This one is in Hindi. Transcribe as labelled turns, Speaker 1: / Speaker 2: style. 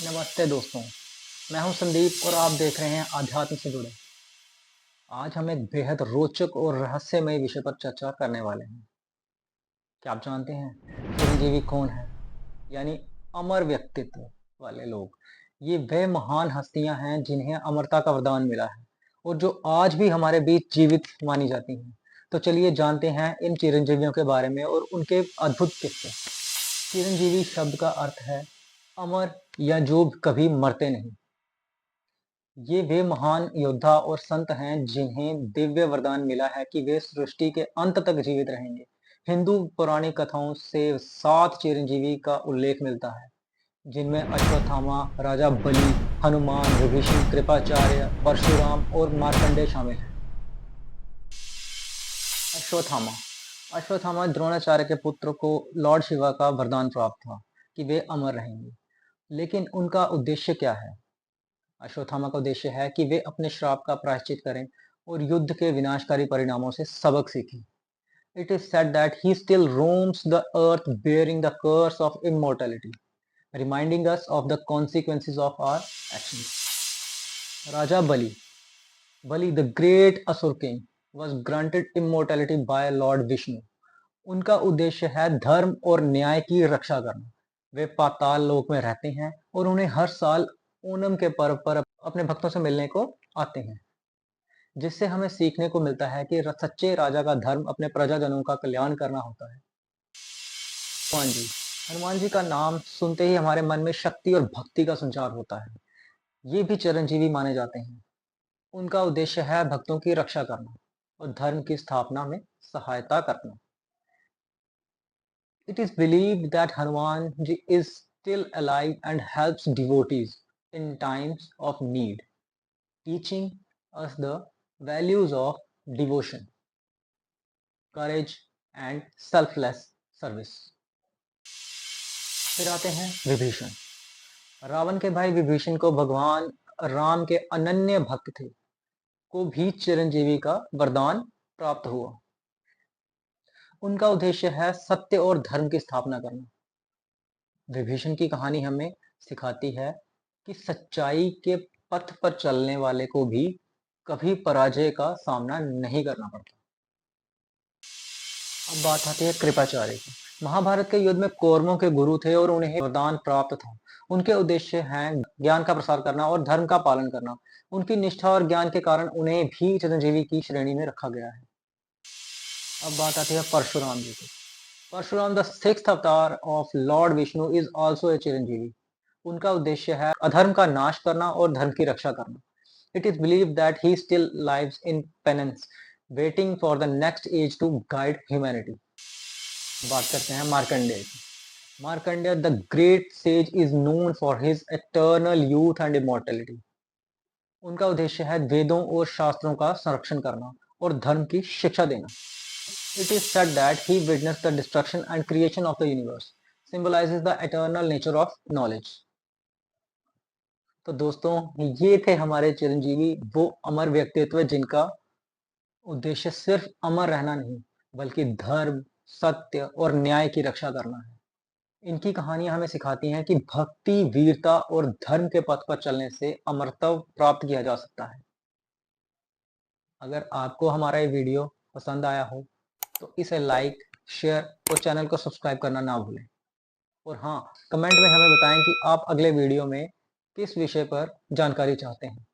Speaker 1: नमस्ते दोस्तों, मैं हूं संदीप और आप देख रहे हैं आध्यात्म से जुड़े। आज हम एक बेहद रोचक और रहस्यमय विषय पर चर्चा करने वाले हैं। क्या आप जानते हैं चिरंजीवी कौन है? यानी अमर व्यक्तित्व वाले लोग। ये वे महान हस्तियां हैं जिन्हें अमरता का वरदान मिला है और जो आज भी हमारे बीच जीवित मानी जाती हैं। तो चलिए जानते हैं इन चिरंजीवियों के बारे में और उनके अद्भुत किस्से। चिरंजीवी शब्द का अर्थ है अमर या जो कभी मरते नहीं। ये वे महान योद्धा और संत हैं जिन्हें दिव्य वरदान मिला है कि वे सृष्टि के अंत तक जीवित रहेंगे। हिंदू पौराणिक कथाओं से 7 चिरंजीवी का उल्लेख मिलता है, जिनमें अश्वत्थामा, राजा बलि, हनुमान, विभीषण, कृपाचार्य, परशुराम और मार्कंडेय शामिल हैं। अश्वत्थामा अश्वत्थामा द्रोणाचार्य के पुत्र को लॉर्ड शिवा का वरदान प्राप्त था कि वे अमर रहेंगे। लेकिन उनका उद्देश्य क्या है? अश्वत्थामा का उद्देश्य है कि वे अपने श्राप का प्रायश्चित करें और युद्ध के विनाशकारी परिणामों से सबक सीखें। It is said that he still roams the earth bearing the curse of immortality, reminding us of the consequences of our actions. Raja Bali the great असुर king was granted immortality by Lord Vishnu. उनका उद्देश्य है धर्म और न्याय की रक्षा करना। वे पाताल लोक में रहते हैं और उन्हें हर साल ओणम के पर्व पर अपने भक्तों से मिलने को आते हैं, जिससे हमें सीखने को मिलता है कि सच्चे राजा का धर्म अपने प्रजाजनों का कल्याण करना होता है। हनुमान जी हनुमान जी का नाम सुनते ही हमारे मन में शक्ति और भक्ति का संचार होता है। ये भी चिरंजीवी माने जाते हैं। उनका उद्देश्य है भक्तों की रक्षा करना और धर्म की स्थापना में सहायता करना। It is believed that Hanumanji is still alive and helps devotees in times of need, teaching us the values of devotion, courage and selfless service. फिर आते हैं विभीषण। रावण के भाई विभीषण को भगवान राम के अनन्य भक्त थे, को भी चिरंजीवी का वरदान प्राप्त हुआ। उनका उद्देश्य है सत्य और धर्म की स्थापना करना। विभीषण की कहानी हमें सिखाती है कि सच्चाई के पथ पर चलने वाले को भी कभी पराजय का सामना नहीं करना पड़ता। अब बात आती है कृपाचार्य की। महाभारत के युद्ध में कौरवों के गुरु थे और उन्हें वरदान प्राप्त था। उनके उद्देश्य हैं ज्ञान का प्रसार करना और धर्म का पालन करना। उनकी निष्ठा और ज्ञान के कारण उन्हें भी चिरंजीवी की श्रेणी में रखा गया है। अब बात आती है परशुराम जी की। परशुराम द सिक्स्थ अवतार of Lord Vishnu is also a Chiranjeevi. उनका उद्देश्य है अधर्म का नाश करना और धर्म की रक्षा करना। It is believe that he still lives in penance, waiting for the next age to guide humanity. बात करते हैं मार्कंडेय की। Markandeya the great sage is known for his eternal youth and immortality. उनका उद्देश्य है वेदों और शास्त्रों का संरक्षण करना और धर्म की शिक्षा देना। It is said that he witnessed the destruction and creation of the universe, symbolizes the eternal nature of knowledge. तो दोस्तों, ये थे हमारे चिरंजीवी, वो अमर व्यक्तित्व जिनका उद्देश्य सिर्फ अमर रहना नहीं, बल्कि धर्म, सत्य और न्याय की रक्षा करना है। इनकी कहानियां हमें सिखाती हैं कि भक्ति, वीरता और धर्म के पथ पर चलने से अमरत्व प्राप्त किया जा सकता है। अगर आपको हमारा ये वीडियो पसंद आया हो तो इसे लाइक, शेयर और चैनल को सब्सक्राइब करना ना भूलें। और हाँ, कमेंट में हमें बताएं कि आप अगले वीडियो में किस विषय पर जानकारी चाहते हैं।